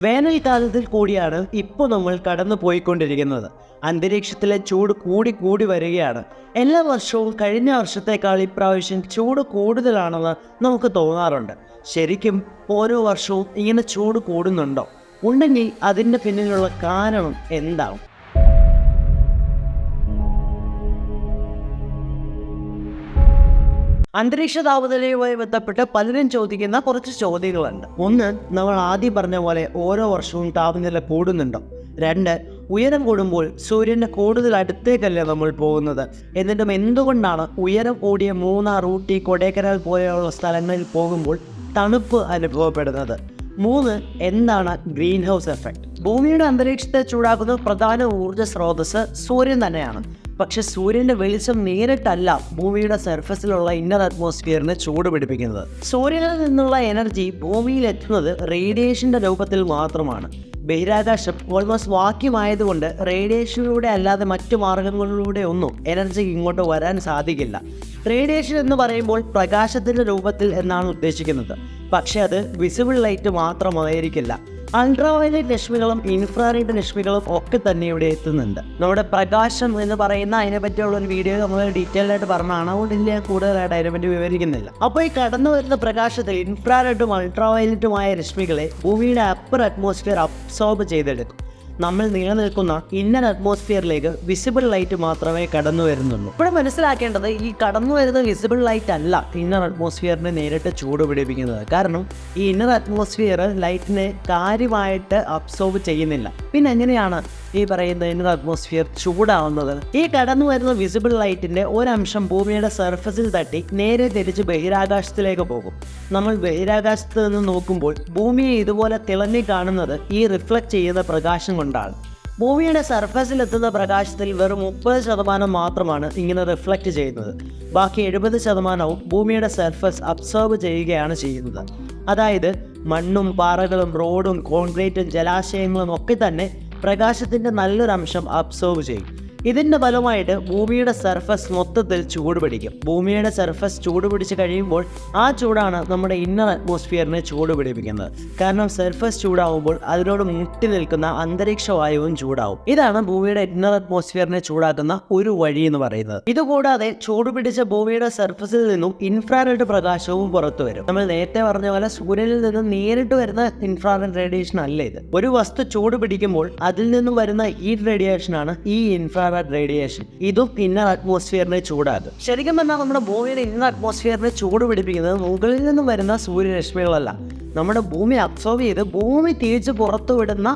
വേനൽക്കാലത്തിൽ കൂടിയാണ് ഇപ്പോൾ നമ്മൾ കടന്നു പോയിക്കൊണ്ടിരിക്കുന്നത്. അന്തരീക്ഷത്തിലെ ചൂട് കൂടി കൂടി വരികയാണ്. എല്ലാ വർഷവും കഴിഞ്ഞ വർഷത്തേക്കാൾ ഇപ്രാവശ്യം ചൂട് കൂടുതലാണെന്ന് നമുക്ക് തോന്നാറുണ്ട്. ശരിക്കും ഓരോ വർഷവും ഇങ്ങനെ ചൂട് കൂടുന്നുണ്ടോ? ഉണ്ടെങ്കിൽ അതിൻ്റെ പിന്നിലുള്ള കാരണം എന്താണ്? അന്തരീക്ഷ താപനിലയുമായി ബന്ധപ്പെട്ട് പലരും ചോദിക്കുന്ന കുറച്ച് ചോദ്യങ്ങളുണ്ട്. ഒന്ന്, നമ്മൾ ആദ്യം പറഞ്ഞ പോലെ ഓരോ വർഷവും താപനില കൂടുന്നുണ്ടോ? രണ്ട്, ഉയരം കൂടുമ്പോൾ സൂര്യൻ്റെ കൂടുതൽ അടുത്തേക്കല്ലേ നമ്മൾ പോകുന്നത്? എന്നിട്ടും എന്തുകൊണ്ടാണ് ഉയരം കൂടിയ മൂന്നാർ, ഊട്ടി, കൊടൈക്കനാൽ പോലെയുള്ള സ്ഥലങ്ങളിൽ പോകുമ്പോൾ തണുപ്പ് അനുഭവപ്പെടുന്നത്? മൂന്ന്, എന്താണ് ഗ്രീൻ ഹൗസ് എഫക്റ്റ്? ഭൂമിയുടെ അന്തരീക്ഷത്തെ ചൂടാക്കുന്ന പ്രധാന ഊർജ്ജ സ്രോതസ് സൂര്യൻ തന്നെയാണ്. പക്ഷെ സൂര്യൻ്റെ വെളിച്ചം നേരിട്ടല്ല ഭൂമിയുടെ സർഫസിലുള്ള ഇന്നർ അറ്റ്മോസ്ഫിയറിനെ ചൂട് പിടിപ്പിക്കുന്നത്. സൂര്യനിൽ നിന്നുള്ള എനർജി ഭൂമിയിൽ എത്തുന്നത് റേഡിയേഷൻ്റെ രൂപത്തിൽ മാത്രമാണ്. ബഹിരാകാശം ഓൾമോസ്റ്റ് വാക്യമായതുകൊണ്ട് റേഡിയേഷനിലൂടെ അല്ലാതെ മറ്റു മാർഗങ്ങളിലൂടെ ഒന്നും എനർജി ഇങ്ങോട്ട് വരാൻ സാധിക്കില്ല. റേഡിയേഷൻ എന്ന് പറയുമ്പോൾ പ്രകാശത്തിൻ്റെ രൂപത്തിൽ എന്നാണ് ഉദ്ദേശിക്കുന്നത്. പക്ഷേ അത് വിസിബിൾ ലൈറ്റ് മാത്രമായിരിക്കില്ല. അൾട്രാവയലറ്റ് രശ്മികളും ഇൻഫ്രാറെഡ് രശ്മികളും ഒക്കെ തന്നെ ഇവിടെ എത്തുന്നുണ്ട്. നമ്മുടെ പ്രകാശം എന്ന് പറയുന്ന അതിനെ പറ്റിയുള്ള ഒരു വീഡിയോ നമ്മൾ ഡീറ്റെയിൽ ആയിട്ട് പറഞ്ഞാണ്. അതുകൊണ്ട് ഞാൻ കൂടുതലായിട്ട് അതിനെപ്പറ്റി വിവരിക്കുന്നില്ല. അപ്പോൾ ഈ കടന്നു വരുന്ന പ്രകാശത്തിൽ ഇൻഫ്രാറെഡും അൾട്രാവയലറ്റുമായ രശ്മികളെ ഭൂമിയുടെ അപ്പർ അറ്റ്മോസ്ഫിയർ അബ്സോർബ് ചെയ്തെടുക്കും. നമ്മൾ നിലനിൽക്കുന്ന ഇന്നർ അറ്റ്മോസ്ഫിയറിലേക്ക് വിസിബിൾ ലൈറ്റ് മാത്രമേ കടന്നു വരുന്നുള്ളൂ. ഇവിടെ മനസ്സിലാക്കേണ്ടത്, ഈ കടന്നു വരുന്ന വിസിബിൾ ലൈറ്റ് അല്ല ഇന്നർ അറ്റ്മോസ്ഫിയറിനെ നേരിട്ട് ചൂട് പിടിപ്പിക്കുന്നത്. കാരണം ഈ ഇന്നർ അറ്റ്മോസ്ഫിയർ ലൈറ്റിനെ കാര്യമായിട്ട് അബ്സോർബ് ചെയ്യുന്നില്ല. പിന്നെ എങ്ങനെയാണ് ഈ പറയുന്ന ഇന്നർ അറ്റ്മോസ്ഫിയർ ചൂടാവുന്നത്? ഈ കടന്നു വരുന്ന വിസിബിൾ ലൈറ്റിൻ്റെ ഒരംശം ഭൂമിയുടെ സർഫസിൽ തട്ടി നേരെ തിരിച്ച് ബഹിരാകാശത്തിലേക്ക് പോകും. നമ്മൾ ബഹിരാകാശത്ത് നിന്ന് നോക്കുമ്പോൾ ഭൂമിയെ ഇതുപോലെ തിളങ്ങി കാണുന്നത് ഈ റിഫ്ലക്റ്റ് ചെയ്യുന്ന പ്രകാശം കൊണ്ടാണ്. ഭൂമിയുടെ സർഫസിലെത്തുന്ന പ്രകാശത്തിൽ വെറും 30% മാത്രമാണ് ഇങ്ങനെ റിഫ്ലക്റ്റ് ചെയ്യുന്നത്. ബാക്കി 70% ഭൂമിയുടെ സർഫസ് അബ്സോർബ് ചെയ്യുകയാണ് ചെയ്യുന്നത്. അതായത് മണ്ണും പാറകളും റോഡും കോൺക്രീറ്റും ജലാശയങ്ങളും ഒക്കെ തന്നെ പ്രകാശത്തിൻ്റെ നല്ലൊരു അംശം അബ്സോർബ് ചെയ്യും. ഇതിൻ്റെ ഫലമായിട്ട് ഭൂമിയുടെ സർഫസ് മൊത്തത്തിൽ ചൂട് പിടിക്കും. ഭൂമിയുടെ സർഫസ് ചൂട് പിടിച്ച് കഴിയുമ്പോൾ ആ ചൂടാണ് നമ്മുടെ ഇന്നർ അറ്റ്മോസ്ഫിയറിനെ ചൂട് പിടിപ്പിക്കുന്നത്. കാരണം സർഫസ് ചൂടാവുമ്പോൾ അതിനോട് മുട്ടി നിൽക്കുന്ന അന്തരീക്ഷ വായുവും ചൂടാവും. ഇതാണ് ഭൂമിയുടെ ഇന്നർ അറ്റ്മോസ്ഫിയറിനെ ചൂടാക്കുന്ന ഒരു വഴി എന്ന് പറയുന്നത്. ഇതുകൂടാതെ ചൂട് പിടിച്ച ഭൂമിയുടെ സർഫസിൽ നിന്നും ഇൻഫ്രാറെഡ് പ്രകാശവും പുറത്തു വരും. നമ്മൾ നേരത്തെ പറഞ്ഞ പോലെ സൂര്യനിൽ നിന്നും നേരിട്ട് വരുന്ന ഇൻഫ്രാറെഡ് റേഡിയേഷൻ അല്ല ഇത്. ഒരു വസ്തു ചൂട് പിടിക്കുമ്പോൾ അതിൽ നിന്നും വരുന്ന ഹീറ്റ് റേഡിയേഷനാണ് ഈ ഇൻഫ്രാറെഡ് റേഡിയേഷൻ. ഇതും ഇന്നർ അറ്റ്മോസ്ഫിയറിനെ ചൂടാക്കും. ശരിക്കും പറഞ്ഞാൽ നമ്മുടെ ഭൂമിയുടെ ഇന്നർ അറ്റ്മോസ്ഫിയറിനെ ചൂട് പിടിപ്പിക്കുന്നത് മുകളിൽ നിന്നും വരുന്ന സൂര്യരശ്മികളല്ല. നമ്മുടെ ഭൂമി അബ്സോർബ് ചെയ്ത് ഭൂമി തിരിച്ച് പുറത്തു വിടുന്ന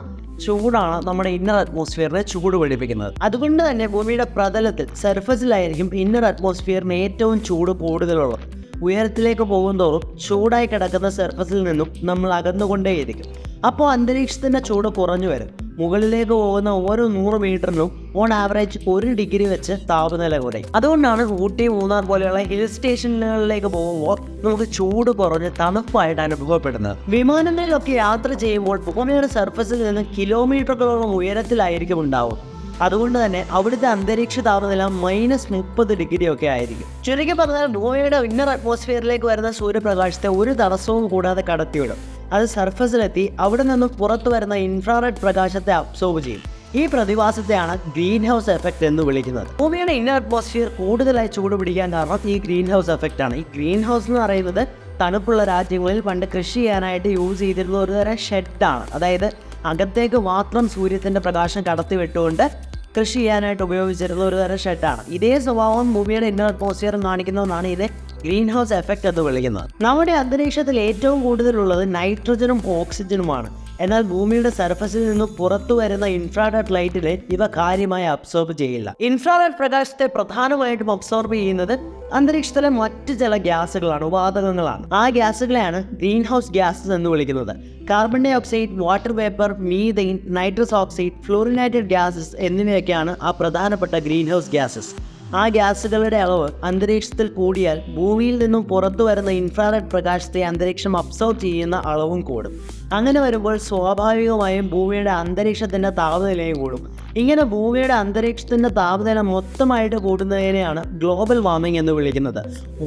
ചൂടാണ് നമ്മുടെ ഇന്നർ അറ്റ്മോസ്ഫിയറിനെ ചൂട് പിടിപ്പിക്കുന്നത്. അതുകൊണ്ട് തന്നെ ഭൂമിയുടെ പ്രതലത്തിൽ സർഫസിലായിരിക്കും ഇന്നർ അറ്റ്മോസ്ഫിയറിന് ഏറ്റവും ചൂട് കൂടുതലുള്ളത്. ഉയരത്തിലേക്ക് പോകുന്തോറും ചൂടായി കിടക്കുന്ന സർഫസിൽ നിന്നും നമ്മൾ അകന്നുകൊണ്ടേയിരിക്കും. അപ്പോൾ അന്തരീക്ഷത്തിൻ്റെ ചൂട് കുറഞ്ഞു വരും. മുകളിലേക്ക് പോകുന്ന ഓരോ 100 മീറ്ററിനും ഓൺ ആവറേജ് 1 ഡിഗ്രി വെച്ച് താപനില കുറയും. അതുകൊണ്ടാണ് ഊട്ടി, മൂന്നാർ പോലെയുള്ള ഹിൽ സ്റ്റേഷനുകളിലേക്ക് പോകുമ്പോൾ നമുക്ക് ചൂട് കുറഞ്ഞ് തണുപ്പായിട്ട് അനുഭവപ്പെടുന്നത്. വിമാനങ്ങളിലൊക്കെ യാത്ര ചെയ്യുമ്പോൾ ഭൂമിയുടെ സർഫസിൽ നിന്ന് കിലോമീറ്ററുകളോളം ഉയരത്തിലായിരിക്കും ഉണ്ടാവും. അതുകൊണ്ട് തന്നെ അവിടുത്തെ അന്തരീക്ഷ താപനില -30 ഡിഗ്രി ഒക്കെ ആയിരിക്കും. ചുരുക്കി പറഞ്ഞാൽ ഭൂമിയുടെ ഇന്നർ അറ്റ്മോസ്ഫിയറിലേക്ക് വരുന്ന സൂര്യപ്രകാശത്തെ ഒരു തടസ്സവും കൂടാതെ കടത്തിവിടും. അത് സർഫസിലെത്തി അവിടെ നിന്നും പുറത്തു വരുന്ന ഇൻഫ്രാറെഡ് പ്രകാശത്തെ അബ്സോർബ് ചെയ്യും. ഈ പ്രതിഭാസത്തെയാണ് ഗ്രീൻ ഹൗസ് എഫക്റ്റ് എന്ന് വിളിക്കുന്നത്. ഭൂമിയുടെ ഇന്നർ അറ്റ്മോസ്ഫിയർ കൂടുതലായി ചൂട് പിടിക്കാൻ കാരണം ഈ ഗ്രീൻ ഹൗസ് എഫക്റ്റ് ആണ്. ഈ ഗ്രീൻ ഹൗസ് എന്ന് പറയുന്നത് തണുപ്പുള്ള രാജ്യങ്ങളിൽ പണ്ട് കൃഷി ചെയ്യാനായിട്ട് യൂസ് ചെയ്തിരുന്ന ഒരു തരം ഷെഡാണ്. അതായത് അകത്തേക്ക് മാത്രം സൂര്യത്തിൻ്റെ പ്രകാശം കടത്തി വിട്ടുകൊണ്ട് കൃഷി ചെയ്യാനായിട്ട് ഉപയോഗിച്ചിരുന്ന ഒരു തരം ഷെഡാണ്. ഇതേ സ്വഭാവം ഭൂമിയുടെ ഇന്നർ അറ്റ്മോസ്ഫിയർ കാണിക്കുന്നതാണ് ഇത് ഗ്രീൻ ഹൗസ് എഫക്റ്റ് എന്ന് വിളിക്കുന്നത്. നമ്മുടെ അന്തരീക്ഷത്തിൽ ഏറ്റവും കൂടുതലുള്ളത് നൈട്രജനും ഓക്സിജനുമാണ്. എന്നാൽ ഭൂമിയുടെ സർഫസിൽ നിന്നും പുറത്തു വരുന്ന ഇൻഫ്രാറെഡ് ലൈറ്റിനെ ഇവ കാര്യമായി അബ്സോർബ് ചെയ്യില്ല. ഇൻഫ്രാറെഡ് പ്രകാശത്തെ പ്രധാനമായിട്ടും അബ്സോർബ് ചെയ്യുന്നത് അന്തരീക്ഷത്തിലെ മറ്റ് ചില ഗ്യാസുകളാണ്, വാതകങ്ങളാണ്. ആ ഗ്യാസുകളെയാണ് ഗ്രീൻ ഹൗസ് ഗ്യാസസ് എന്ന് വിളിക്കുന്നത്. Carbon dioxide, water vapour, methane, nitrous oxide, fluorinated gases എന്നിവയൊക്കെയാണ് ആ പ്രധാനപ്പെട്ട ഗ്രീൻ ഹൗസ് ഗ്യാസസ്. ആ ഗ്യാസുകളുടെ അളവ് അന്തരീക്ഷത്തിൽ കൂടിയാൽ ഭൂമിയിൽ നിന്നും പുറത്തു വരുന്ന ഇൻഫ്രാറെഡ് പ്രകാശത്തെ അന്തരീക്ഷം അബ്സോർബ് ചെയ്യുന്ന അളവും കൂടും. അങ്ങനെ വരുമ്പോൾ സ്വാഭാവികമായും ഭൂമിയുടെ അന്തരീക്ഷത്തിൻ്റെ താപനിലയും കൂടും. ഇങ്ങനെ ഭൂമിയുടെ അന്തരീക്ഷത്തിൻ്റെ താപനില മൊത്തമായിട്ട് കൂടുന്നതിനെയാണ് ഗ്ലോബൽ വാർമിംഗ് എന്ന് വിളിക്കുന്നത്.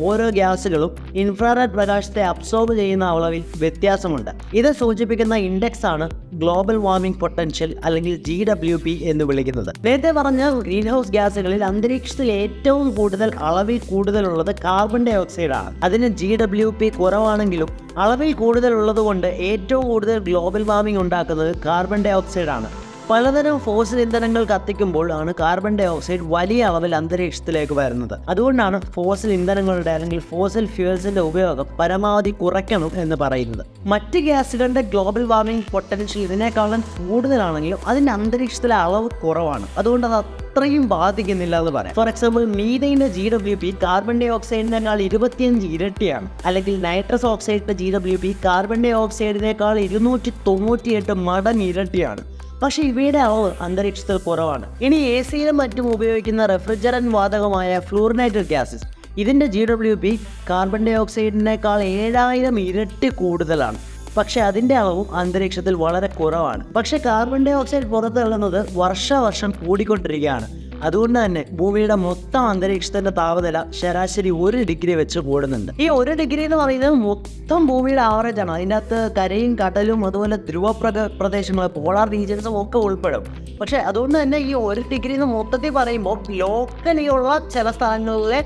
ഓരോ ഗ്യാസുകളും ഇൻഫ്രാറെഡ് പ്രകാശത്തെ അബ്സോർബ് ചെയ്യുന്ന അളവിൽ വ്യത്യാസമുണ്ട്. ഇത് സൂചിപ്പിക്കുന്ന ഇൻഡെക്സ് ആണ് ഗ്ലോബൽ വാർമിംഗ് പൊട്ടൻഷ്യൽ അല്ലെങ്കിൽ GWP എന്ന് വിളിക്കുന്നത്. നേരത്തെ പറഞ്ഞ ഗ്രീൻ ഹൗസ് ഗ്യാസുകളിൽ അന്തരീക്ഷത്തിൽ ഏറ്റവും കൂടുതൽ അളവിൽ കൂടുതലുള്ളത് കാർബൺ ഡൈ ഓക്സൈഡാണ്. അതിന് GWP കുറവാണെങ്കിലും അളവിൽ കൂടുതലുള്ളത് കൊണ്ട് ഏറ്റവും കൂടുതൽ ഗ്ലോബൽ വാർമിംഗ് ഉണ്ടാക്കുന്നത് കാർബൺ ഡൈ ഓക്സൈഡാണ്. പലതരം ഫോസിൽ ഇന്ധനങ്ങൾ കത്തിക്കുമ്പോൾ ആണ് കാർബൺ ഡൈ ഓക്സൈഡ് വലിയ അളവിൽ അന്തരീക്ഷത്തിലേക്ക് വരുന്നത്. അതുകൊണ്ടാണ് ഫോസിൽ ഇന്ധനങ്ങളുടെ അല്ലെങ്കിൽ ഫോസിൽ ഫ്യൂൽസിന്റെ ഉപയോഗം പരമാവധി കുറയ്ക്കണം എന്ന് പറയുന്നത്. മറ്റ് ഗ്യാസുകളുടെ ഗ്ലോബൽ വാർമിംഗ് പൊട്ടൻഷ്യൽ ഇതിനേക്കാളും കൂടുതലാണെങ്കിലും അതിൻ്റെ അന്തരീക്ഷത്തിലെ അളവ് കുറവാണ്. അതുകൊണ്ട് അത് അത്രയും ബാധിക്കുന്നില്ല എന്ന് പറയാം. ഫോർ എക്സാമ്പിൾ, മീഥൈൻ്റെ GWP കാർബൺ ഡൈ ഓക്സൈഡിനേക്കാൾ 25 ഇരട്ടിയാണ്. അല്ലെങ്കിൽ നൈട്രസ് ഓക്സൈഡിൻ്റെ GWP കാർബൺ ഡൈ ഓക്സൈഡിനേക്കാൾ 298 മടങ്ങ് ഇരട്ടിയാണ്. പക്ഷേ ഇവയുടെ അളവ് അന്തരീക്ഷത്തിൽ കുറവാണ്. ഇനി AC-യിലും മറ്റും ഉപയോഗിക്കുന്ന റെഫ്രിജറന്റ് വാതകമായ ഫ്ലൂറിനേറ്റഡ് ഗ്യാസസ്, ഇതിൻ്റെ GWP കാർബൺ ഡൈ ഓക്സൈഡിനേക്കാൾ 7000 ഇരട്ടി കൂടുതലാണ്. പക്ഷേ അതിൻ്റെ അളവും അന്തരീക്ഷത്തിൽ വളരെ കുറവാണ്. പക്ഷേ കാർബൺ ഡൈ ഓക്സൈഡ് പുറത്തള്ളുന്നത് വർഷം കൂടിക്കൊണ്ടിരിക്കുകയാണ്. അതുകൊണ്ട് തന്നെ ഭൂമിയുടെ മൊത്തം അന്തരീക്ഷത്തിൻ്റെ താപനില ശരാശരി 1 ഡിഗ്രി വെച്ച് കൂടുന്നുണ്ട്. ഈ 1 ഡിഗ്രി എന്ന് പറയുന്നത് മൊത്തം ഭൂമിയുടെ ആവറേജ് ആണ്. അതിൻ്റെ അകത്ത് കരയും കടലും അതുപോലെ ധ്രുവ പ്രദേശങ്ങൾ പോളാർ റീജിയൻസും ഒക്കെ ഉൾപ്പെടും. പക്ഷേ അതുകൊണ്ട് തന്നെ ഈ 1 ഡിഗ്രി എന്ന് മൊത്തത്തിൽ പറയുമ്പോൾ ലോക്കലിയുള്ള ചില സ്ഥലങ്ങളിലെ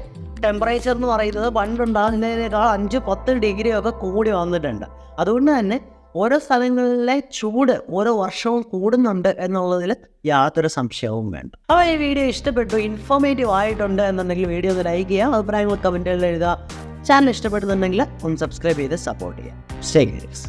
ടെമ്പറേച്ചർ എന്ന് പറയുന്നത് പണ്ടുണ്ടാകുന്നതിനേക്കാൾ 5-10 ഡിഗ്രി ഒക്കെ കൂടി വന്നിട്ടുണ്ട്. അതുകൊണ്ട് തന്നെ ഓരോ സ്ഥലങ്ങളിലെ ചൂട് ഓരോ വർഷവും കൂടുന്നുണ്ട് എന്നുള്ളതിൽ യാതൊരു സംശയവും വേണ്ട. അപ്പോൾ ഈ വീഡിയോ ഇഷ്ടപ്പെട്ടു, ഇൻഫോർമേറ്റീവ് ആയിട്ടുണ്ട് എന്നുണ്ടെങ്കിൽ വീഡിയോ ഒന്ന് ലൈക്ക് ചെയ്യുക, അഭിപ്രായങ്ങൾ കമൻറ്റുകളിൽ എഴുതുക. ചാനൽ ഇഷ്ടപ്പെടുന്നുണ്ടെങ്കിൽ ഒന്ന് സബ്സ്ക്രൈബ് ചെയ്ത് സപ്പോർട്ട് ചെയ്യുക. Stay curious.